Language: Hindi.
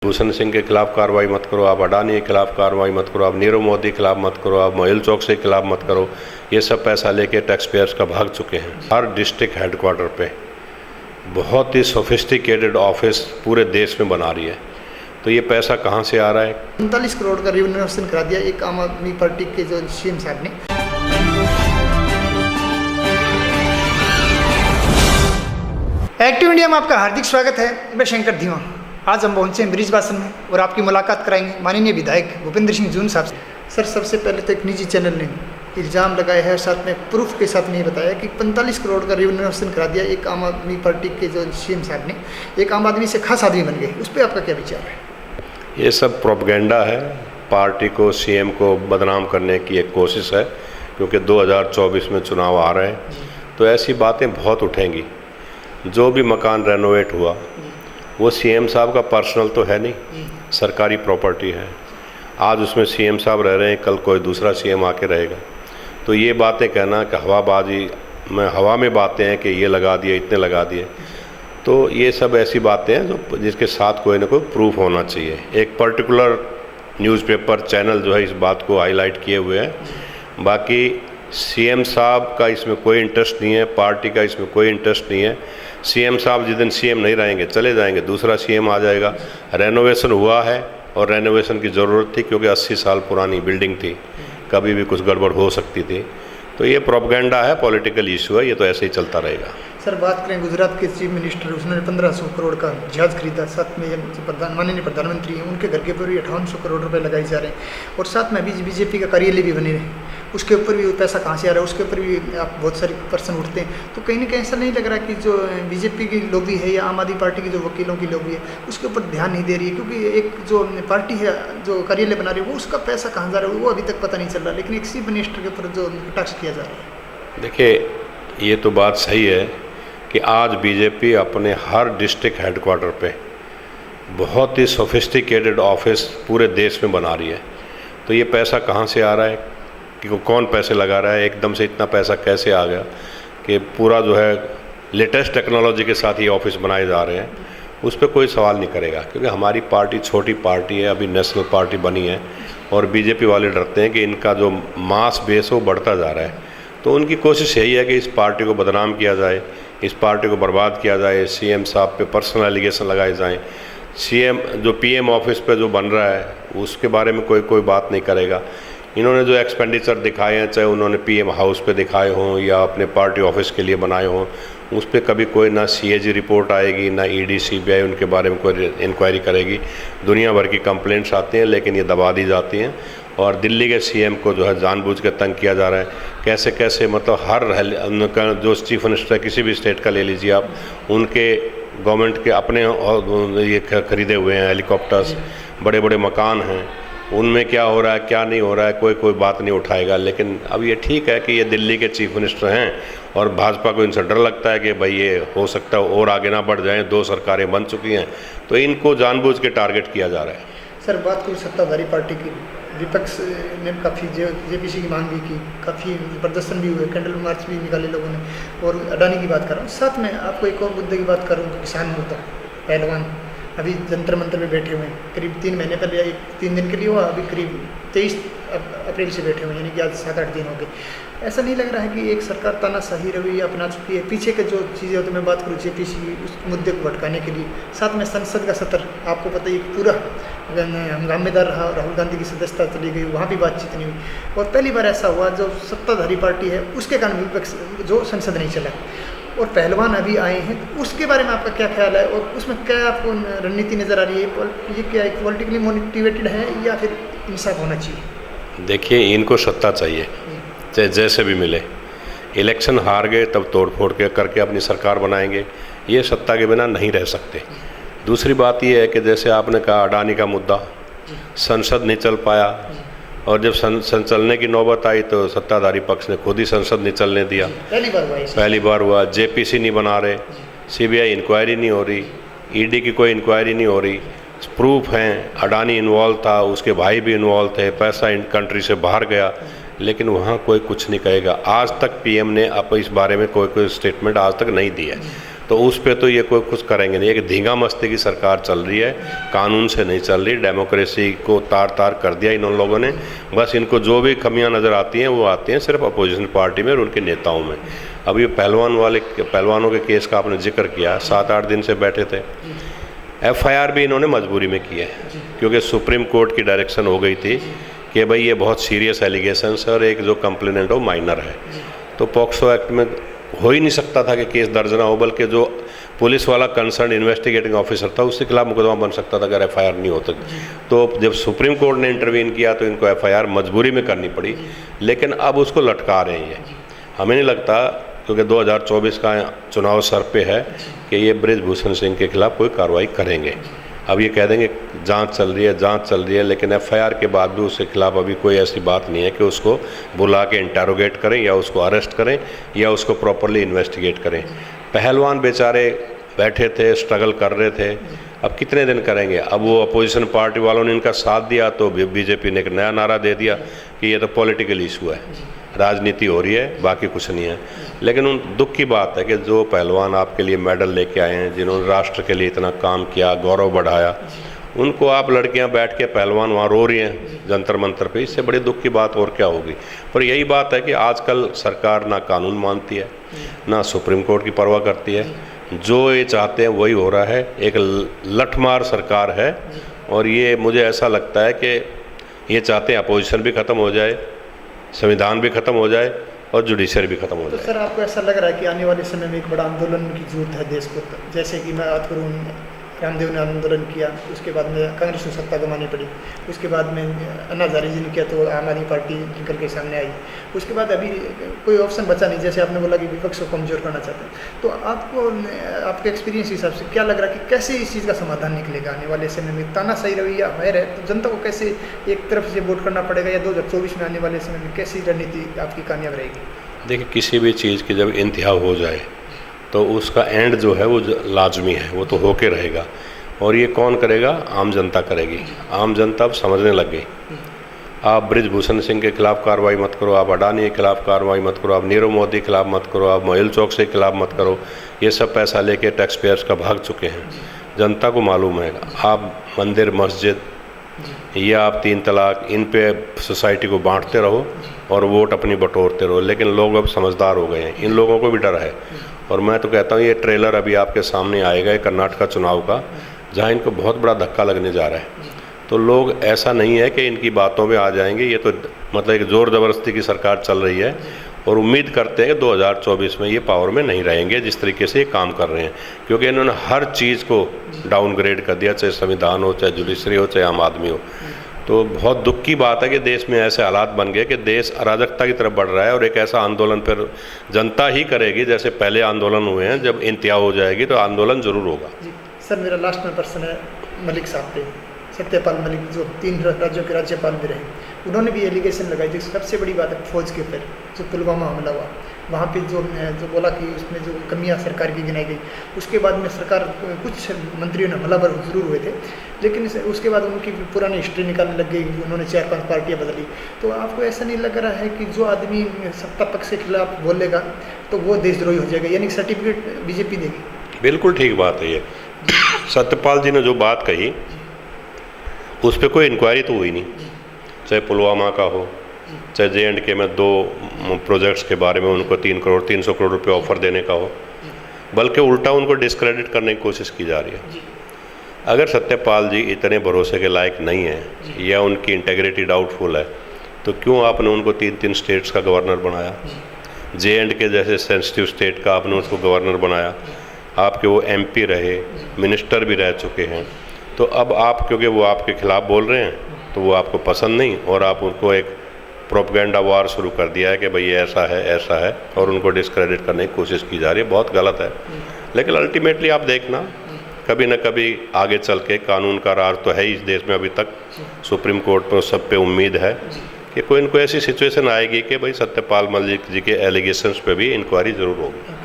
भूषण सिंह के खिलाफ कार्रवाई मत करो, आप अडानी के खिलाफ कार्रवाई मत करो, आप नीरव मोदी के खिलाफ मत करो, आप मोहिल चौकसी के खिलाफ मत करो। ये सब पैसा लेके टैक्स पेयर्स का भाग चुके हैं। हर डिस्ट्रिक्ट हेडक्वार्टर पे बहुत ही सोफिस्टिकेटेड ऑफिस पूरे देश में बना रही है। तो ये पैसा कहाँ से आ रहा है? 39 करोड़ का रिन्यूएशन करा दिया एक आम आदमी पार्टी के जो सीएम साहब ने। एक्टिव इंडिया में आपका हार्दिक स्वागत है। मैं शंकर धीमा। आज हम पहुंचे हैं ब्रिजवासन में और आपकी मुलाकात कराएंगे माननीय विधायक भूपेंद्र सिंह जून साहब से। सर, सबसे पहले तो एक निजी चैनल ने इल्ज़ाम लगाया है, साथ में प्रूफ के साथ नहीं बताया कि 45 करोड़ का रिन्यूएशन करा दिया एक आम आदमी पार्टी के जो सीएम साहब ने। एक आम आदमी से खास आदमी बन गए, उस पर आपका क्या विचार है? ये सब प्रोपेगेंडा है। पार्टी को, सीएम को बदनाम करने की एक कोशिश है, क्योंकि 2024 में चुनाव आ रहे हैं। तो ऐसी बातें बहुत उठेंगी। जो भी मकान रेनोवेट हुआ वो सीएम साहब का पर्सनल तो है नहीं, सरकारी प्रॉपर्टी है। आज उसमें सीएम साहब रह रहे हैं, कल कोई दूसरा सीएम आके रहेगा। तो ये बातें कहना कि हवाबाजी में, हवा में बातें हैं कि ये लगा दिए, इतने लगा दिए, तो ये सब ऐसी बातें हैं जो जिसके साथ कोई ना कोई प्रूफ होना चाहिए। एक पर्टिकुलर न्यूज़पेपर चैनल जो है इस बात को हाईलाइट किए हुए हैं। बाकी सीएम साहब का इसमें कोई इंटरेस्ट नहीं है, पार्टी का इसमें कोई इंटरेस्ट नहीं है। सीएम साहब जिस दिन सीएम नहीं रहेंगे चले जाएंगे, दूसरा सीएम आ जाएगा। रेनोवेशन हुआ है और रेनोवेशन की ज़रूरत थी, क्योंकि 80 साल पुरानी बिल्डिंग थी, कभी भी कुछ गड़बड़ हो सकती थी। तो ये प्रोपेगेंडा है, पॉलिटिकल इशू है, ये तो ऐसे ही चलता रहेगा। सर, बात करें गुजरात के चीफ मिनिस्टर, उसने 1500 करोड़ का जहाज खरीदा। साथ में माननीय प्रधानमंत्री हैं, उनके घर के ऊपर भी 5800 करोड़ रुपए लगाए जा रहे हैं। और साथ में अभी बीजेपी का कार्यालय भी बने हैं, उसके ऊपर भी पैसा कहाँ से आ रहा है, उसके ऊपर भी आप बहुत सारे पर्सन उठते हैं। तो कहीं ना कहीं ऐसा नहीं लग रहा कि जो बीजेपी की लॉबी है या आम आदमी पार्टी की जो वकीलों की लॉबी है उसके ऊपर ध्यान नहीं दे रही है? क्योंकि एक जो पार्टी है जो कार्यालय बना रही है वो उसका पैसा कहाँ जा रहा है वो अभी तक पता नहीं चल रहा, लेकिन एक चीफ मिनिस्टर के ऊपर जो कटाक्ष किया जा रहा है। देखिए, ये तो बात सही है कि आज बीजेपी अपने हर डिस्ट्रिक्ट हेडक्वार्टर पे बहुत ही सोफिस्टिकेटेड ऑफिस पूरे देश में बना रही है। तो ये पैसा कहाँ से आ रहा है, कि कौन पैसे लगा रहा है, एकदम से इतना पैसा कैसे आ गया कि पूरा जो है लेटेस्ट टेक्नोलॉजी के साथ ये ऑफिस बनाए जा रहे हैं, उस पर कोई सवाल नहीं करेगा। क्योंकि हमारी पार्टी छोटी पार्टी है, अभी नेशनल पार्टी बनी है, और बीजेपी वाले डरते हैं कि इनका जो मास बेस है वो बढ़ता जा रहा है। तो उनकी कोशिश यही है कि इस पार्टी को बदनाम किया जाए, इस पार्टी को बर्बाद किया जाए, सीएम साहब पे पर्सनल एलिगेशन लगाए जाएं। सीएम जो पीएम ऑफिस पे जो बन रहा है उसके बारे में कोई बात नहीं करेगा। इन्होंने जो एक्सपेंडिचर दिखाए हैं, चाहे उन्होंने पीएम हाउस पे दिखाए हों या अपने पार्टी ऑफिस के लिए बनाए हों, उस पर कभी कोई ना सीएजी रिपोर्ट आएगी, ना ईडी सीबीआई उनके बारे में कोई इंक्वायरी करेगी। दुनिया भर की कंप्लेंट्स आती हैं, लेकिन ये दबा दी जाती हैं। और दिल्ली के सीएम को जो है जानबूझ के तंग किया जा रहा है। कैसे कैसे, मतलब हर उनका जो चीफ मिनिस्टर किसी भी स्टेट का ले लीजिए आप, उनके गवर्नमेंट के अपने ये खरीदे हुए हैं हेलीकॉप्टर्स, बड़े बड़े मकान हैं, उनमें क्या हो रहा है क्या नहीं हो रहा है कोई बात नहीं उठाएगा। लेकिन अब ये ठीक है कि ये दिल्ली के चीफ मिनिस्टर हैं और भाजपा को इनसे डर लगता है कि भाई ये हो सकता है और आगे ना बढ़ जाएं, 2 सरकारें बन चुकी हैं, तो इनको जानबूझ के टारगेट किया जा रहा है। सर, बात करूँ सत्ताधारी पार्टी की, विपक्ष ने काफ़ी जेपीसी की मांग भी की, काफ़ी प्रदर्शन भी हुए, कैंडल मार्च भी निकाले लोगों ने, और अडानी की बात कर रहा हूँ। साथ में आपको एक और मुद्दे की बात करूँ, किसान मुद्दा। पहलवान अभी जंतर मंतर में बैठे हुए हैं, करीब 3 महीने पहले 3 दिन के लिए हुआ, अभी करीब 23 अप्रैल से बैठे हुए हैं, यानी कि आज 7-8 दिन हो गए। ऐसा नहीं लग रहा है कि एक सरकार तानाशाही रवैया अपना चुकी है? पीछे के जो चीज़ें होती है, मैं बात करूँ जेपीसी, उस मुद्दे को भटकाने के लिए। साथ में संसद का सत्र, आपको पता है पूरा हंगामेदार रहा, राहुल गांधी की सदस्यता चली गई, वहाँ भी बातचीत नहीं हुई। और पहली बार ऐसा हुआ जो सत्ताधारी पार्टी है उसके कारण विपक्ष जो संसद नहीं चला। और पहलवान अभी आए हैं, तो उसके बारे में आपका क्या ख्याल है, और उसमें क्या आपको रणनीति नज़र आ रही है? ये क्या एक पॉलिटिकली मोटिवेटेड है या फिर इंसाफ होना चाहिए? देखिए, इनको सत्ता चाहिए, चाहे जैसे भी मिले। इलेक्शन हार गए तब तोड़ फोड़ के करके अपनी सरकार बनाएंगे, ये सत्ता के बिना नहीं रह सकते। दूसरी बात ये है कि जैसे आपने कहा अडानी का मुद्दा, संसद नहीं चल पाया, और जब संसद चलने की नौबत आई तो सत्ताधारी पक्ष ने खुद ही संसद नहीं चलने दिया। पहली बार हुआ। जेपीसी नहीं बना रहे, सीबीआई इंक्वायरी नहीं हो रही, ईडी की कोई इंक्वायरी नहीं हो रही। प्रूफ हैं, अडानी इन्वॉल्व था, उसके भाई भी इन्वॉल्व थे, पैसा इन कंट्री से बाहर गया, लेकिन वहाँ कोई कुछ नहीं कहेगा। आज तक पीएम ने इस बारे में कोई स्टेटमेंट आज तक नहीं दी है। तो उस पे तो ये कोई कुछ करेंगे नहीं। एक धींगा मस्ती की सरकार चल रही है, कानून से नहीं चल रही, डेमोक्रेसी को तार तार कर दिया इन लोगों ने। बस इनको जो भी कमियां नज़र आती हैं वो आती हैं सिर्फ अपोजिशन पार्टी में और उनके नेताओं में। अब ये पहलवानों के केस का आपने जिक्र किया, 7-8 दिन से बैठे थे। FIR भी इन्होंने मजबूरी में की है, क्योंकि सुप्रीम कोर्ट की डायरेक्शन हो गई थी कि भाई ये बहुत सीरियस एलिगेशंस है और एक जो कंप्लेनेंट हो माइनर है, तो पॉक्सो एक्ट में हो ही नहीं सकता था कि केस दर्ज ना हो, बल्कि जो पुलिस वाला कंसर्न इन्वेस्टिगेटिंग ऑफिसर था उसके खिलाफ मुकदमा बन सकता था अगर FIR नहीं होता। तो जब सुप्रीम कोर्ट ने इंटरवीन किया तो इनको FIR मजबूरी में करनी पड़ी, लेकिन अब उसको लटका रहे हैं। हमें नहीं लगता, क्योंकि 2024 का चुनाव सर पे है, कि ये बृजभूषण सिंह के खिलाफ कोई कार्रवाई करेंगे। अब ये कह देंगे जांच चल रही है, लेकिन FIR के बाद भी उसके खिलाफ अभी कोई ऐसी बात नहीं है कि उसको बुला के इंटरोगेट करें या उसको अरेस्ट करें या उसको प्रॉपरली इन्वेस्टिगेट करें। पहलवान बेचारे बैठे थे, स्ट्रगल कर रहे थे, अब कितने दिन करेंगे। अब वो अपोजिशन पार्टी वालों ने इनका साथ दिया तो BJP ने एक नया नारा दे दिया कि ये तो पॉलिटिकल इशू है, राजनीति हो रही है, बाकी कुछ नहीं है। लेकिन उन दुख की बात है कि जो पहलवान आपके लिए मेडल लेके आए हैं, जिन्होंने राष्ट्र के लिए इतना काम किया, गौरव बढ़ाया, उनको आप लड़कियां बैठ के पहलवान वहाँ रो रही हैं जंतर मंतर पे, इससे बड़ी दुख की बात और क्या होगी। पर यही बात है कि आजकल सरकार ना कानून मानती है, ना सुप्रीम कोर्ट की परवाह करती है, जो ये चाहते हैं वही हो रहा है। एक लठमार सरकार है और ये मुझे ऐसा लगता है कि ये चाहते हैं अपोजिशन भी ख़त्म हो जाए, संविधान भी ख़त्म हो जाए और जुडिशरी भी ख़त्म हो जाए। तो सर आपको ऐसा लग रहा है कि आने वाले समय में एक बड़ा आंदोलन की जरूरत है देश को? जैसे कि मैं बात करूँ, रामदेव ने आंदोलन किया, उसके बाद में कांग्रेस को सत्ता गंवानी पड़ी, उसके बाद में अन्ना हज़ारे जी ने किया तो आम आदमी पार्टी निकल के सामने आई, उसके बाद अभी कोई ऑप्शन बचा नहीं, जैसे आपने बोला कि विपक्ष को कमज़ोर करना चाहते हैं। तो आपको आपके एक्सपीरियंस के हिसाब से क्या लग रहा है कि कैसे इस चीज़ का समाधान निकलेगा आने वाले समय में? तानाशाही रवैया है तो जनता को कैसे एक तरफ से वोट करना पड़ेगा, या 2024 में आने वाले समय में कैसी रणनीति आपकी कामयाब रहेगी? देखिए, किसी भी चीज़ की जब इंतहा हो जाए तो उसका एंड जो है वो लाजमी है, वो तो होके रहेगा। और ये कौन करेगा? आम जनता करेगी। आम जनता अब समझने लग गई। आप बृजभूषण सिंह के खिलाफ कार्रवाई मत करो, आप अडानी के खिलाफ कार्रवाई मत करो, आप नीरव मोदी के खिलाफ मत करो, आप मोहिल चौकसी के खिलाफ मत करो। ये सब पैसा लेके टैक्स पेयर्स का भाग चुके हैं। जनता को मालूम है, आप मंदिर मस्जिद या आप 3 तलाक, इन पे सोसाइटी को बांटते रहो और वोट अपनी बटोरते रहो। लेकिन लोग अब समझदार हो गए हैं, इन लोगों को भी डर है। और मैं तो कहता हूँ ये ट्रेलर अभी आपके सामने आएगा कर्नाटक चुनाव का, जहाँ इनको बहुत बड़ा धक्का लगने जा रहा है। तो लोग, ऐसा नहीं है कि इनकी बातों में आ जाएंगे, ये तो मतलब एक ज़ोर ज़बरदस्ती की सरकार चल रही है। और उम्मीद करते हैं कि 2024 में ये पावर में नहीं रहेंगे जिस तरीके से ये काम कर रहे हैं, क्योंकि इन्होंने हर चीज़ को डाउनग्रेड कर दिया, चाहे संविधान हो, चाहे जुडिशरी हो, चाहे आम आदमी हो। तो बहुत दुख की बात है कि देश में ऐसे हालात बन गए कि देश अराजकता की तरफ बढ़ रहा है। और एक ऐसा आंदोलन फिर जनता ही करेगी जैसे पहले आंदोलन हुए हैं। जब इंतहा हो जाएगी तो आंदोलन ज़रूर होगा। जी सर, मेरा लास्ट में प्रश्न है मलिक साहब पे। सत्यपाल मलिक जो 3 राज्यों के राज्यपाल भी रहे, उन्होंने भी एलिगेशन लगाई थी। सबसे बड़ी बात है फौज के ऊपर जो पुलवामा हमला हुआ, वहाँ पे जो बोला कि उसमें जो कमियां सरकार की गिनाई गई। उसके बाद में सरकार, कुछ मंत्रियों ने हमलावर जरूर हुए थे, लेकिन उसके बाद उनकी पुरानी हिस्ट्री निकालने लग गई। उन्होंने 4-5 पार्टियाँ बदली। तो आपको ऐसा नहीं लग रहा है कि जो आदमी सत्ता पक्ष के खिलाफ बोलेगा तो वो देशद्रोही हो जाएगा, यानी सर्टिफिकेट BJP देगी? बिल्कुल ठीक बात है ये। सत्यपाल जी ने जो बात कही उस पर कोई इंक्वायरी तो हुई नहीं, चाहे पुलवामा का हो, चाहे J&K में 2 प्रोजेक्ट्स के बारे में उनको 300 करोड़ रुपए ऑफर देने का हो, बल्कि उल्टा उनको डिस्क्रेडिट करने की कोशिश की जा रही है। अगर सत्यपाल जी इतने भरोसे के लायक नहीं हैं या उनकी इंटेग्रिटी डाउटफुल है, तो क्यों आपने उनको 3 स्टेट्स का गवर्नर बनाया? J&K जैसे सेंसिटिव स्टेट का आपने उसको गवर्नर बनाया। आपके वो MP रहे, मिनिस्टर भी रह चुके हैं। तो अब आप, क्योंकि वो आपके खिलाफ बोल रहे हैं तो वो आपको पसंद नहीं, और आप उनको एक प्रोपेगेंडा वार शुरू कर दिया है कि भाई ऐसा है, और उनको डिस्क्रेडिट करने की कोशिश की जा रही है। बहुत गलत है। लेकिन अल्टीमेटली आप देखना, कभी न कभी आगे चल के कानून का राज तो है ही इस देश में। अभी तक सुप्रीम कोर्ट पर सब पे उम्मीद है कि कोई इनको ऐसी सिचुएशन आएगी कि भाई सत्यपाल मलिक जी के एलिगेशंस पे भी इंक्वायरी ज़रूर होगी।